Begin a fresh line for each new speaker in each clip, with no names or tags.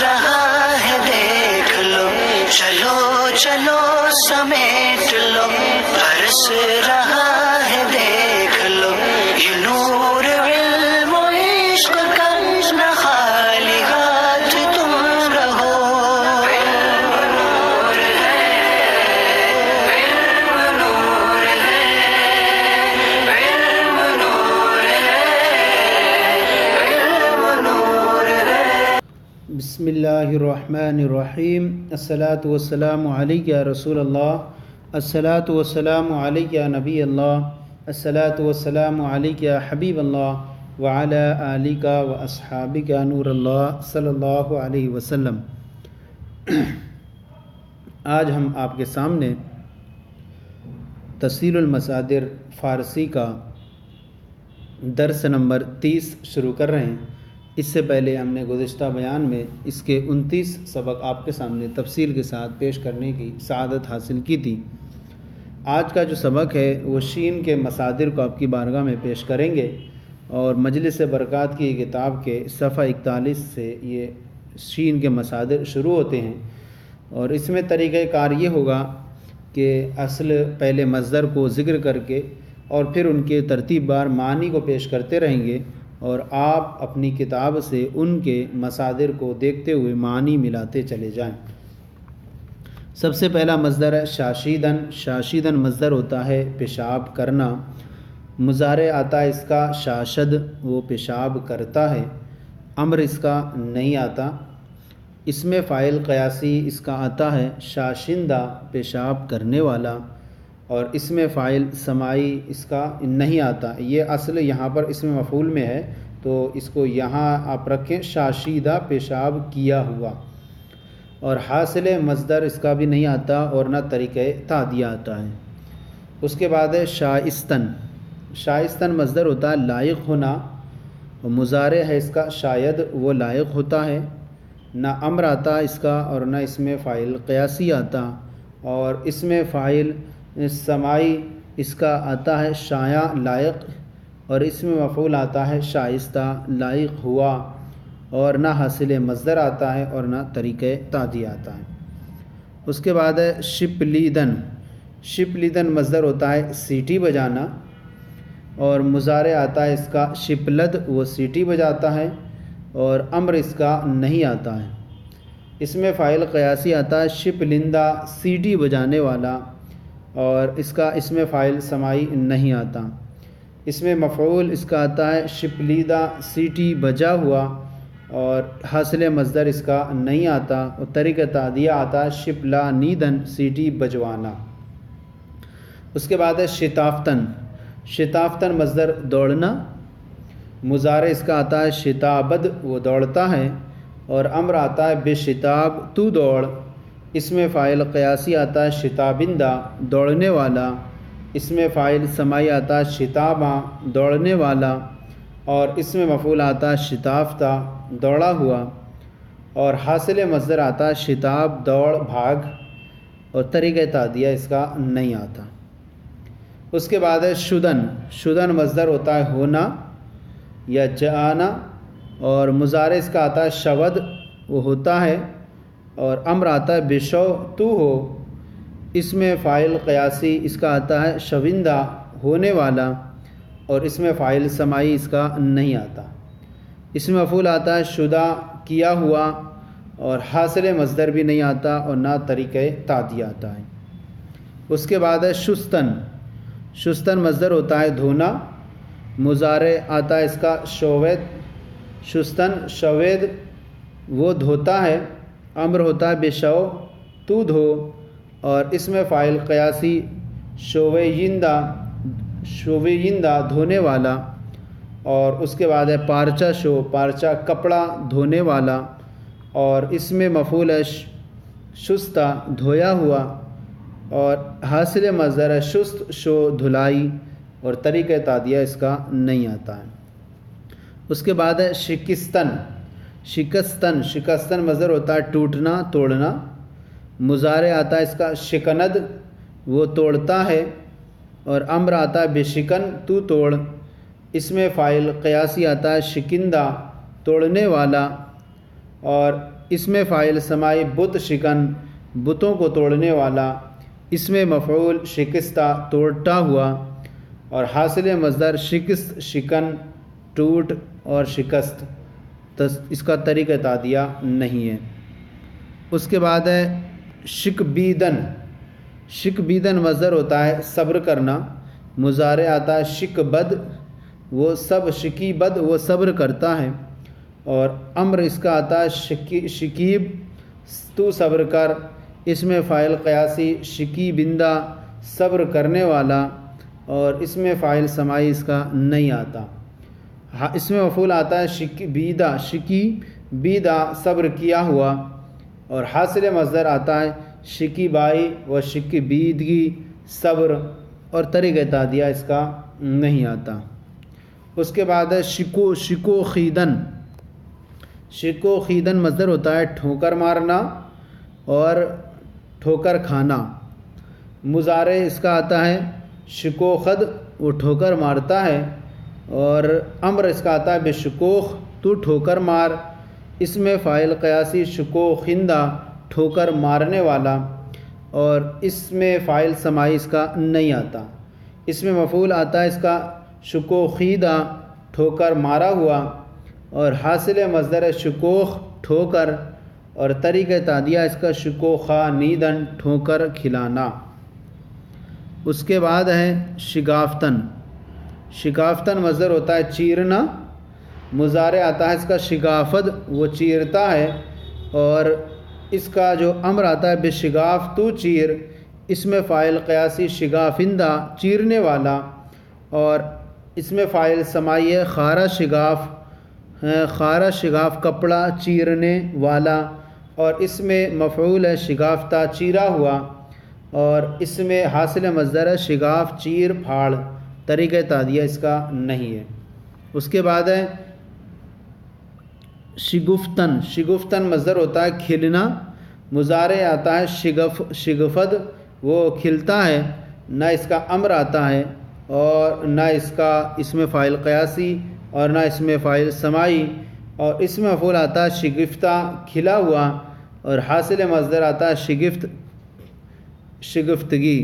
رہا ہے دیکھ لو، چلو چلو سمیٹ لو، برس رہا ہے دیکھ لو، یہ نور علم و عشق کا نہ خالی ہاتھ تم رہو۔ علم نور ہے، علم نور ہے، علم نور ہے، علم نور ہے۔
بسم اللہ الرحمن الرحیم۔ الصلاۃ والسلام علیک یا رسول اللہ، الصلاۃ والسلام علیک یا نبی اللہ، الصلاۃ والسلام علیک یا حبیب اللہ، وعلی آلک و اصحابک نور اللہ صلی اللہ علیہ وسلم۔ آج ہم آپ کے سامنے تفصیل المصادر فارسی کا درس نمبر 30 شروع کر رہے ہیں۔ اس سے پہلے ہم نے گزشتہ بیان میں اس کے 29 سبق آپ کے سامنے تفصیل کے ساتھ پیش کرنے کی سعادت حاصل کی تھی۔ آج کا جو سبق ہے وہ شین کے مصادر کو آپ کی بارگاہ میں پیش کریں گے، اور مجلس برکات کی کتاب کے صفحہ 41 سے یہ شین کے مصادر شروع ہوتے ہیں، اور اس میں طریقہ کار یہ ہوگا کہ اصل پہلے مصدر کو ذکر کر کے اور پھر ان کے ترتیب بار معنی کو پیش کرتے رہیں گے، اور آپ اپنی کتاب سے ان کے مصادر کو دیکھتے ہوئے معنی ملاتے چلے جائیں۔ سب سے پہلا مصدر ہے شاشیدن۔ شاشیدن مصدر ہوتا ہے پیشاب کرنا۔ مضارع آتا ہے اس کا شاشد، وہ پیشاب کرتا ہے۔ امر اس کا نہیں آتا۔ اسم فاعل قیاسی اس کا آتا ہے شاشندہ، پیشاب کرنے والا، اور اسم فاعل سماعی اس کا نہیں آتا۔ یہ اصل یہاں پر اسم مفعول میں ہے، تو اس کو یہاں آپ رکھیں شاشیدہ، پیشاب کیا ہوا۔ اور حاصل مصدر اس کا بھی نہیں آتا، اور نہ طریقہ تعدیہ آتا ہے۔ اس کے بعد ہے شائستن۔ شائستن مصدر ہوتا ہے لائق ہونا، اور مضارع ہے اس کا شاید، وہ لائق ہوتا ہے۔ نہ امر آتا اس کا، اور نہ اسم فاعل قیاسی آتا، اور اسم فاعل سماعی اس کا آتا ہے شایع، لائق، اور اسم مفعول آتا ہے شائستہ، لائق ہوا، اور نہ حاصل مصدر آتا ہے، اور نہ طریقہ تعدیہ آتا ہے۔ اس کے بعد ہے شپلیدن۔ شپلیدن مصدر ہوتا ہے سیٹی بجانا، اور مضارع آتا ہے اس کا شپلد، وہ سیٹی بجاتا ہے، اور امر اس کا نہیں آتا ہے۔ اسم فاعل قیاسی آتا ہے شپلندہ، سیٹی بجانے والا، اور اس کا اسم فاعل سماعی نہیں آتا۔ اسم مفعول اس کا آتا ہے شپلیدہ، سیٹی بجا ہوا، اور حاصل مصدر اس کا نہیں آتا، اور طریقہ تعدیہ آتا ہے شپلا نیدن، سیٹی بجوانا۔ اس کے بعد ہے شتافتن۔ شتافتن مصدر دوڑنا۔ مضارع اس کا آتا ہے شتابد، وہ دوڑتا ہے، اور امر آتا ہے بے شتاب، تو دوڑ۔ اسم فاعل قیاسی آتا ہے شتابندہ، دوڑنے والا۔ اسم فاعل سماعی آتا ہے شتاباں، دوڑنے والا، اور اسم مفعول آتا ہے شتافتہ، دوڑا ہوا، اور حاصل مصدر آتا ہے شتاب، دوڑ، بھاگ، اور طریقہ تعدیہ اس کا نہیں آتا۔ اس کے بعد ہے شدن۔ شدن مصدر ہوتا ہے ہونا یا جانا، اور مضارع اس کا آتا ہے شود، وہ ہوتا ہے، اور امر آتا ہے بشو، تو ہو۔ اسم فاعل قیاسی اس کا آتا ہے شوندہ، ہونے والا، اور اسم فاعل سماعی اس کا نہیں آتا۔ اسم مفعول آتا ہے شدہ، کیا ہوا، اور حاصل مصدر بھی نہیں آتا، اور نہ طریقہ تعدیہ آتا ہے۔ اس کے بعد ہے شستن۔ شستن مصدر ہوتا ہے دھونا۔ مضارع آتا ہے اس کا شوید۔ شستن، شوید، وہ دھوتا ہے۔ امر ہوتا ہے بشو، تو دھو، اور اسم فاعل قیاسی شویندہ، شویندہ، دھونے والا، اور اس کے بعد ہے پارچہ شو، پارچہ کپڑا دھونے والا، اور اسم مفعول ہے شستہ، دھویا ہوا، اور حاصل مصدر ہے شست، شو، دھلائی، اور طریقہ تعدیہ اس کا نہیں آتا ہے۔ اس کے بعد ہے شکستن۔ شکستن، شکستن مصدر ہوتا ہے ٹوٹنا، توڑنا۔ مضارع آتا ہے اس کا شکند، وہ توڑتا ہے، اور امر آتا ہے بشکن، تو توڑ۔ اسم فاعل قیاسی آتا ہے شکندہ، توڑنے والا، اور اس میں فاعل سماعی بت شکن بتوں کو توڑنے والا، اس میں مفعول شکستہ توڑتا ہوا، اور حاصل مصدر شکست شکن ٹوٹ اور شکست، اس کا طریقہ تعدیہ نہیں ہے۔ اس کے بعد ہے شکبیدن۔ شکبیدن مصدر ہوتا ہے صبر کرنا، مضارع آتا ہے شکبد وہ سب شکیبد وہ صبر کرتا ہے، اور امر اس کا آتا ہے شکیب تو صبر کر، اس میں فاعل قیاسی شکیبندہ صبر کرنے والا، اور اس میں فاعل سماعی اس کا نہیں آتا۔ اس میں مفعول آتا ہے شکیبیدہ شکیبیدہ صبر کیا ہوا، اور حاصل مصدر آتا ہے شکیبائی و شکیبیدگی صبر، اور طریقہ تعدیہ اس کا نہیں آتا۔ اس کے بعد ہے شکو خیدن۔ شکو خیدن مصدر ہوتا ہے ٹھوکر مارنا اور ٹھوکر کھانا، مضارع اس کا آتا ہے شکوخد وہ ٹھوکر مارتا ہے، اور امر اس کا آتا ہے بشکوخ تو ٹھوکر مار، اس میں فاعل قیاسی شکوخندہ ٹھوکر مارنے والا، اور اس میں فاعل سماعی اس کا نہیں آتا۔ اس میں مفعول آتا ہے اس کا شکوخیدہ ٹھوکر مارا ہوا، اور حاصل مصدر شکوخ ٹھوکر، اور طریقہ تعدیہ اس کا شکوخا نیدن ٹھوکر کھلانا۔ اس کے بعد ہے شگافتن۔ شگافتن مصدر ہوتا ہے چیرنا، مضارع آتا ہے اس کا شگافت وہ چیرتا ہے، اور اس کا جو امر آتا ہے بشگاف تو چیر، اس میں فاعل قیاسی شگافندہ چیرنے والا، اور اس میں فاعل سماعی خارہ شگاف کپڑا چیرنے والا، اور اس میں مفعول ہے شگافتہ چیرا ہوا، اور اس میں حاصل مصدر ہے شگاف چیر پھاڑ، طریقہ تعدیہ اس کا نہیں ہے۔ اس کے بعد ہے شگفتن۔ شگفتن مصدر ہوتا ہے کھلنا، مضارع آتا ہے شگفد وہ کھلتا ہے، نہ اس کا امر آتا ہے، اور نہ اس میں فاعل قیاسی، اور نہ اس میں فاعل سماعی، اور اس میں مفعول آتا ہے شگفتہ کھلا ہوا، اور حاصل مصدر آتا ہے شگفتگی،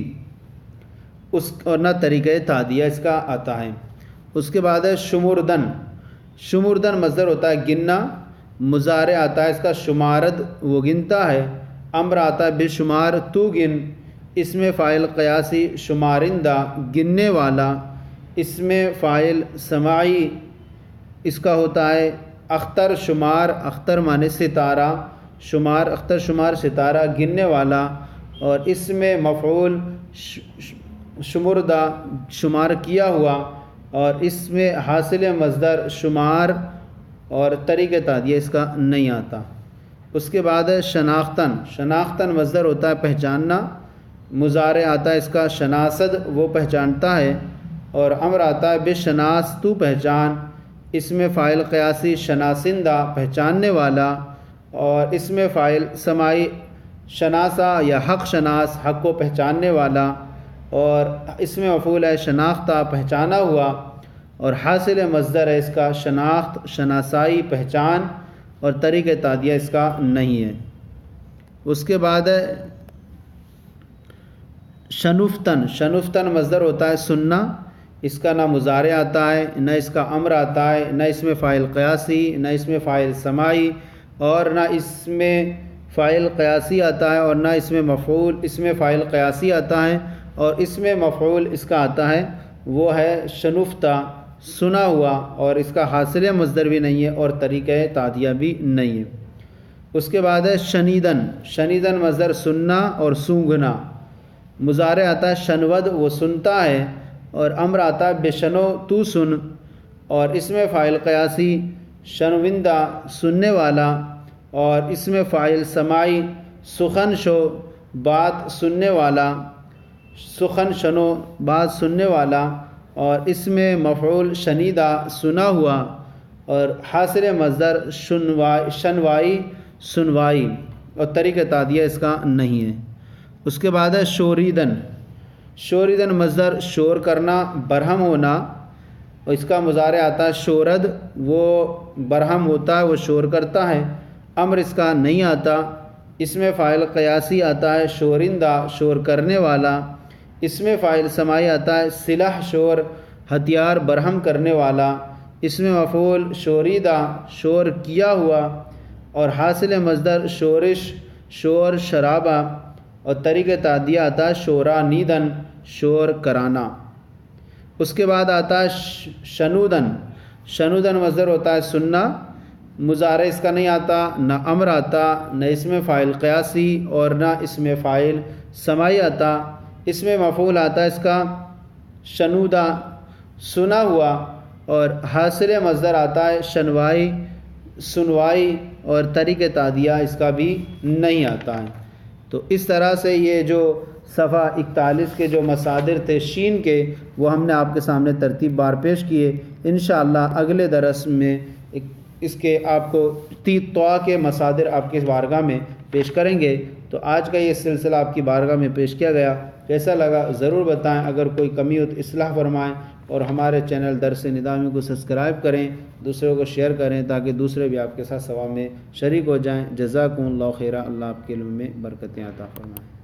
اور نہ طریقہ تعدیہ اس کا آتا ہے۔ اس کے بعد ہے شمردن۔ شمردن مصدر ہوتا ہے گننا، مضارع آتا ہے اس کا شمارد وہ گنتا ہے، امر آتا ہے بے شمار تو گن، اس میں فاعل قیاسی شمارندہ گننے والا، اس میں فاعل سماعی اس کا ہوتا ہے اختر شمار، اختر معنی ستارہ، شمار اختر شمار ستارہ گننے والا، اور اس میں مفعول شمردہ شمار کیا ہوا، اور اس میں حاصل مصدر شمار، اور طریقہ تعدیہ اس کا نہیں آتا۔ اس کے بعد ہے شناختن۔ شناختن مصدر ہوتا ہے پہچاننا، مضارع آتا ہے اس کا شناسد وہ پہچانتا ہے، اور امر آتا ہے بشناس تو پہچان، اس میں فاعل قیاسی شناسندہ پہچاننے والا، اور اس میں فاعل سماعی شناسہ یا حق شناس حق کو پہچاننے والا، اور اس میں مفعول ہے شناختہ پہچانا ہوا، اور حاصل مصدر ہے اس کا شناخت شناسائی پہچان، اور طریقہ تعدیہ اس کا نہیں ہے۔ اس کے بعد ہے شنفتن۔ شنفتن مصدر ہوتا ہے سننا، اس کا نہ مضارع آتا ہے، نہ اس کا امر آتا ہے، نہ اس میں فاعل قیاسی، نہ اس میں فاعل سماعی، اور نہ اس میں فاعل قیاسی آتا ہے، اور نہ اس میں مفعول، اس میں فاعل قیاسی آتا ہے، اور اس میں مفعول اس کا آتا ہے وہ ہے شنفتہ سنا ہوا، اور اس کا حاصل مصدر بھی نہیں ہے، اور طریقہ تعدیہ بھی نہیں ہے۔ اس کے بعد ہے شنیدن۔ شنیدن مصدر سننا اور سونگھنا، مضارع آتا ہے شنود وہ سنتا ہے، اور امر آتا ہے بشنو تو سن، اور اس میں فاعل قیاسی شنوندہ سننے والا، اور اس میں فاعل سماعی سخن شو بات سننے والا، سخن شنو بات سننے والا، اور اس میں مفعول شنیدہ سنا ہوا، اور حاصل مصدر شنوائی سنوائی، اور طریقہ تعدیہ اس کا نہیں ہے۔ اس کے بعد ہے شوریدن۔ شوریدن مصدر شور کرنا برہم ہونا، اور اس کا مضارع آتا ہے شورد وہ برہم ہوتا ہے وہ شور کرتا ہے، امر اس کا نہیں آتا۔ اس میں فاعل قیاسی آتا ہے شورندہ، شور کرنے والا۔ اس میں فاعل سماعی آتا ہے سلاح، شور، ہتھیار برہم کرنے والا۔ اس میں مفعول شوریدہ، شور کیا ہوا، اور حاصل مصدر شورش، شور، شرابہ، اور طریق تعدیہ آتا ہے شورا نیدن، شور کرانا۔ اس کے بعد آتا ہے شنودن۔ شنودن مصدر ہوتا ہے سننا، مضارع اس کا نہیں آتا، نہ امر آتا، نہ اس میں فاعل قیاسی اور نہ اس میں فاعل سماعی آتا۔ اس میں مفعول آتا ہے اس کا شنودہ، سنا ہوا، اور حاصل مصدر آتا ہے شنوائی، سنوائی، اور طریق تعدیہ اس کا بھی نہیں آتا ہے۔ تو اس طرح سے یہ جو صفحہ 41 کے جو مصادر تھے شین کے، وہ ہم نے آپ کے سامنے ترتیب بار پیش کیے۔ انشاءاللہ اگلے درس میں اس کے آپ کو طوا کے مصادر آپ کی بارگاہ میں پیش کریں گے۔ تو آج کا یہ سلسلہ آپ کی بارگاہ میں پیش کیا گیا، کیسا لگا ضرور بتائیں، اگر کوئی کمی ہو تو اصلاح فرمائیں، اور ہمارے چینل درس نظامی کو سبسکرائب کریں، دوسروں کو شیئر کریں تاکہ دوسرے بھی آپ کے ساتھ ثواب میں شریک ہو جائیں۔ جزاکم اللہ خیرہ، اللہ آپ کے علم میں برکتیں عطا فرمائیں۔